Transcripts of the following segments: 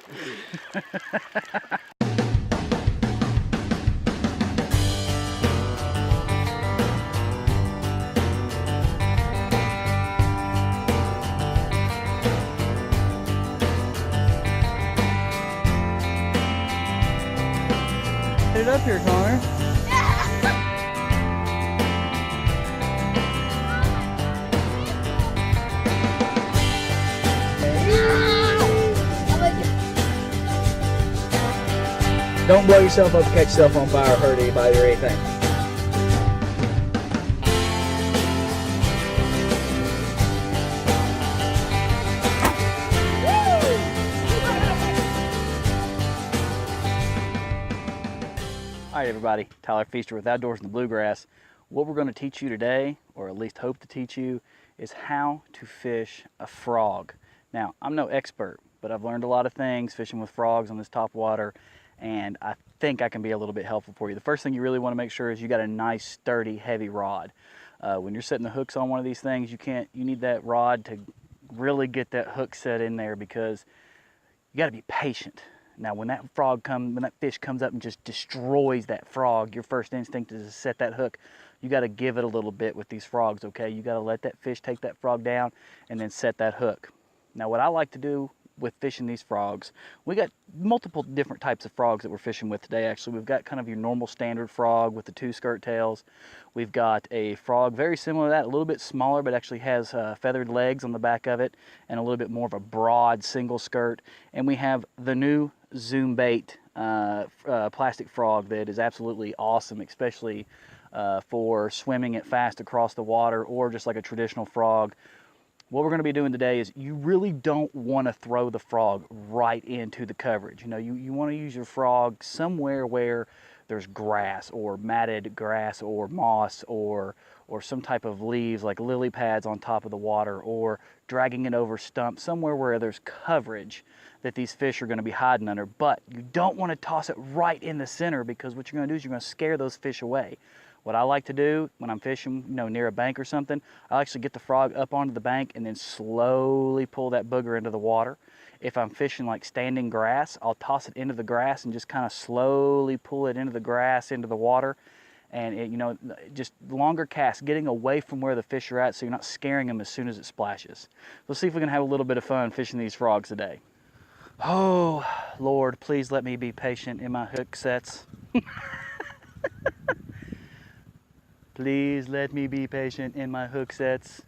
Get it up here, Connor. Don't blow yourself up, catch yourself on fire, hurt anybody or anything. Alright everybody, Tyler Feaster with Outdoors in the Bluegrass. What we're going to teach you today, or at least hope to teach you, is how to fish a frog. Now, I'm no expert, but I've learned a lot of things fishing with frogs on this top water, and I think I can be a little bit helpful for you. The first thing you really want to make sure is you got a nice, sturdy, heavy rod. When you're setting the hooks on one of these things, you need that rod to really get that hook set in there, because you got to be patient. Now, when that fish comes up and just destroys that frog, your first instinct is to set that hook. You got to give it a little bit with these frogs, okay? You got to let that fish take that frog down and then set that hook. Now, what I like to do with fishing these frogs, we got multiple different types of frogs that we're fishing with today. Actually, we've got kind of your normal standard frog with the two skirt tails. We've got a frog very similar to that, a little bit smaller, but actually has feathered legs on the back of it and a little bit more of a broad single skirt. And we have the new Zoom bait plastic frog that is absolutely awesome, especially for swimming it fast across the water, or just like a traditional frog. What we're going to be doing today is, you really don't want to throw the frog right into the coverage. You know, you want to use your frog somewhere where there's grass, or matted grass, or moss, or some type of leaves like lily pads on top of the water, or dragging it over stumps, somewhere where there's coverage that these fish are going to be hiding under. But you don't want to toss it right in the center, because what you're going to do is you're going to scare those fish away. What I like to do when I'm fishing, near a bank or something, I actually get the frog up onto the bank and then slowly pull that booger into the water. If I'm fishing like standing grass, I'll toss it into the grass and just kind of slowly pull it into the grass, into the water. And just longer casts, getting away from where the fish are at, so you're not scaring them as soon as it splashes. Let's see if we can have a little bit of fun fishing these frogs today. Oh, Lord, please let me be patient in my hook sets. Please let me be patient in my hook sets.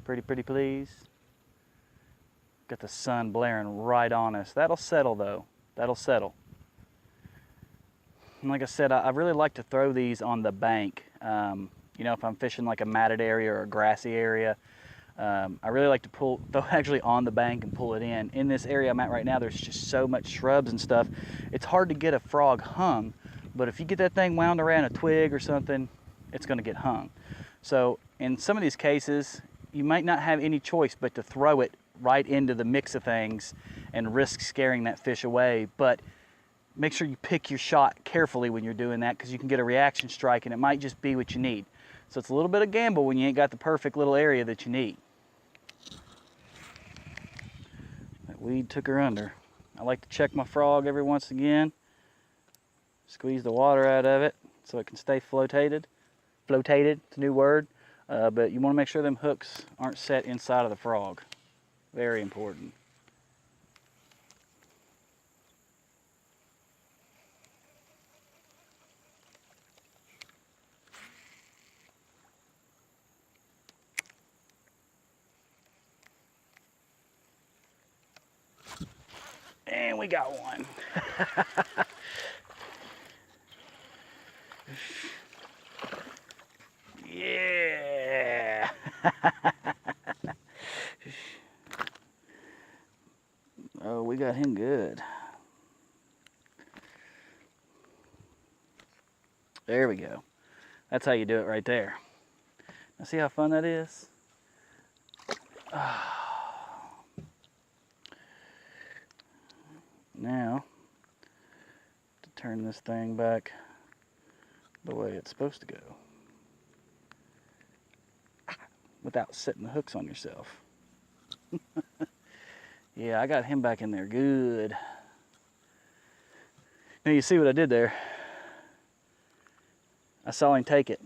Pretty please. Got the sun blaring right on us. That'll settle though. That'll settle. And like I said, I really like to throw these on the bank. If I'm fishing like a matted area or a grassy area, I really like to throw actually on the bank and pull it in. In this area I'm at right now, there's just so much shrubs and stuff. It's hard to get a frog hung. But if you get that thing wound around a twig or something, it's going to get hung. So in some of these cases, you might not have any choice but to throw it right into the mix of things and risk scaring that fish away. But make sure you pick your shot carefully when you're doing that, because you can get a reaction strike and it might just be what you need. So it's a little bit of gamble when you ain't got the perfect little area that you need. That weed took her under. I like to check my frog every once again. Squeeze the water out of it so it can stay flotated. Flotated, it's a new word. But you want to make sure them hooks aren't set inside of the frog. Very important. And we got one. Yeah. Oh, we got him good. There we go. That's how you do it right there. Now see how fun that is? Now, to turn this thing back the way it's supposed to go, without setting the hooks on yourself. Yeah, I got him back in there good. Now you see what I did there? I saw him take it,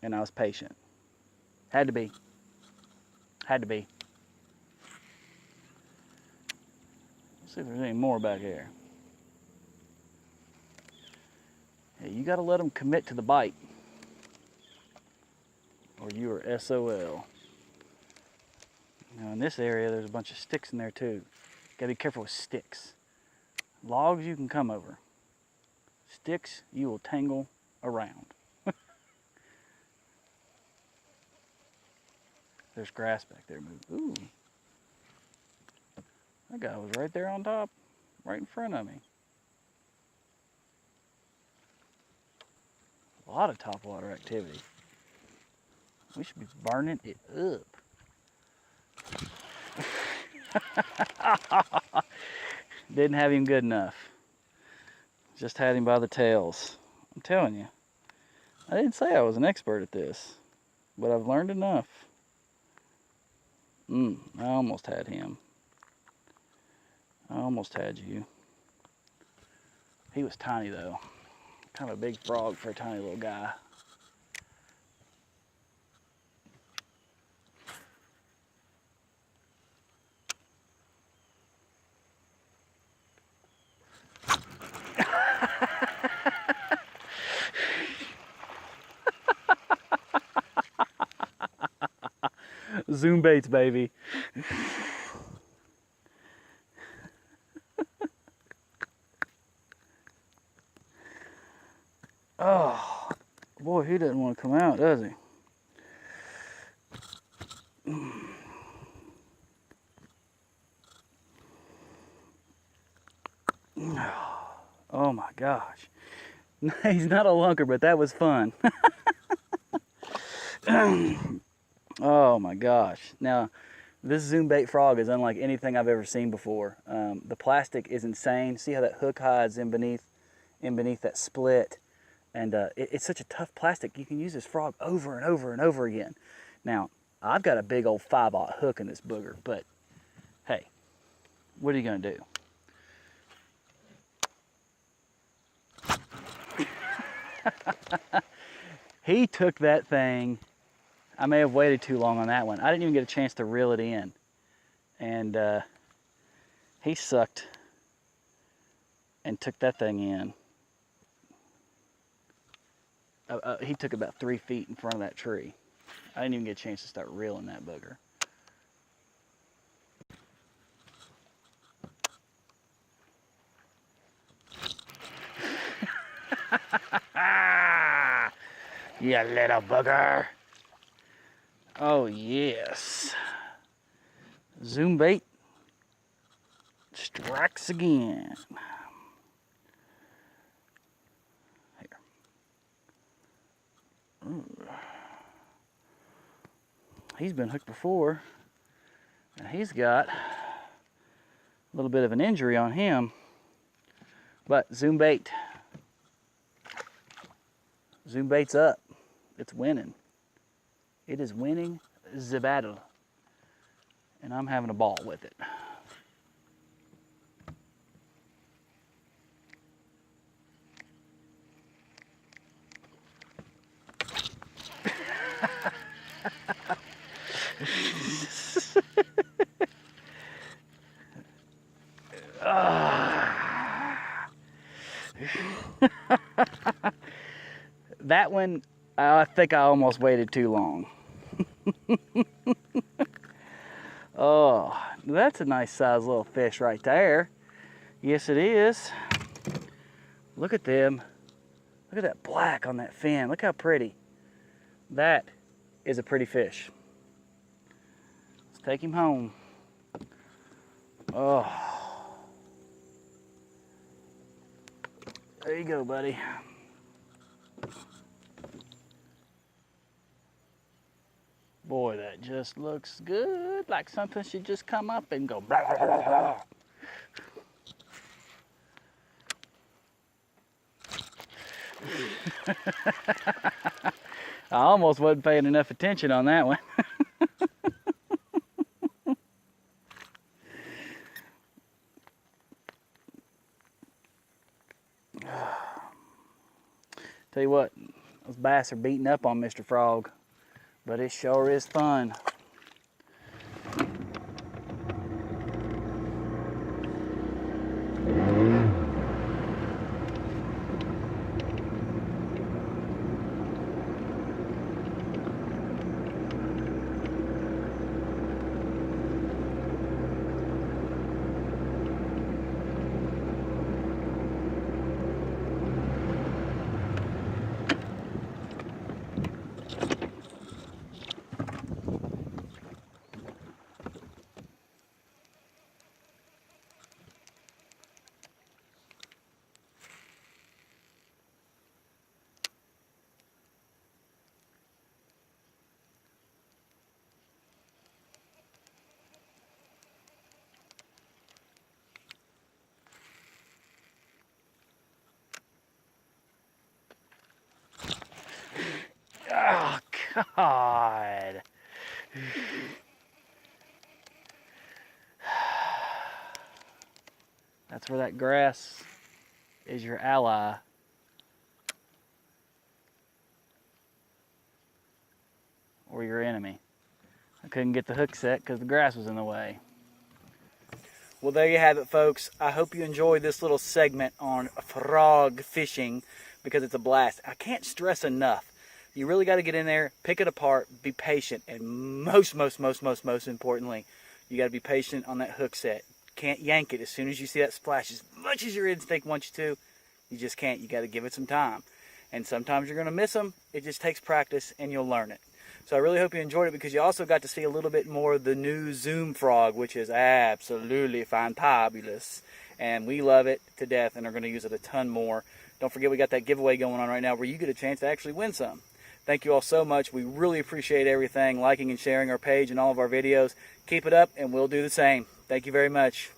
and I was patient. Had to be. Had to be. Let's see if there's any more back here. Yeah, you gotta let them commit to the bite, or you are SOL. Now in this area, there's a bunch of sticks in there too. Gotta be careful with sticks. Logs you can come over. Sticks you will tangle around. There's grass back there moving. Ooh. That guy was right there on top, right in front of me. A lot of topwater activity. We should be burning it up. Didn't have him good enough. Just had him by the tails. I'm telling you. I didn't say I was an expert at this, but I've learned enough. I almost had him. I almost had you. He was tiny though. Kind of a big frog for a tiny little guy. Zoom baits, baby. Oh, boy, he doesn't want to come out, does he? Oh my gosh. He's not a lunker, but that was fun. Oh my gosh. Now, this zoom bait frog is unlike anything I've ever seen before. The plastic is insane. See how that hook hides in beneath that split? And it's such a tough plastic. You can use this frog over and over and over again. Now, I've got a big old 5/0 hook in this booger, but hey, what are you gonna do? He took that thing. I may have waited too long on that one. I didn't even get a chance to reel it in. And he sucked and took that thing in. He took about 3 feet in front of that tree. I didn't even get a chance to start reeling that booger. You little booger. Oh yes. Zoom bait strikes again. Here. Ooh. He's been hooked before, and he's got a little bit of an injury on him. But zoom bait. Zoom bait's up. It's winning. It is winning the battle. And I'm having a ball with it. That one, I think I almost waited too long. Oh, that's a nice size little fish right there. Yes, it is. Look at them. Look at that black on that fin. Look how pretty. That is a pretty fish. Let's take him home. Oh. There you go, buddy. Boy, that just looks good, like something should just come up and go blah, blah, blah, blah. I almost wasn't paying enough attention on that one. Tell you what, those bass are beating up on Mr. Frog, but it sure is fun. Oh, God. That's where that grass is your ally. Or your enemy. I couldn't get the hook set because the grass was in the way. Well, there you have it, folks. I hope you enjoyed this little segment on frog fishing because it's a blast. I can't stress enough. You really got to get in there, pick it apart, be patient, and most importantly, you got to be patient on that hook set. Can't yank it as soon as you see that splash. As much as your instinct wants you to, you just can't. You got to give it some time. And sometimes you're going to miss them. It just takes practice, and you'll learn it. So I really hope you enjoyed it because you also got to see a little bit more of the new Zoom frog, which is absolutely fantabulous. And we love it to death and are going to use it a ton more. Don't forget we got that giveaway going on right now where you get a chance to actually win some. Thank you all so much. We really appreciate everything, liking and sharing our page and all of our videos. Keep it up and we'll do the same. Thank you very much.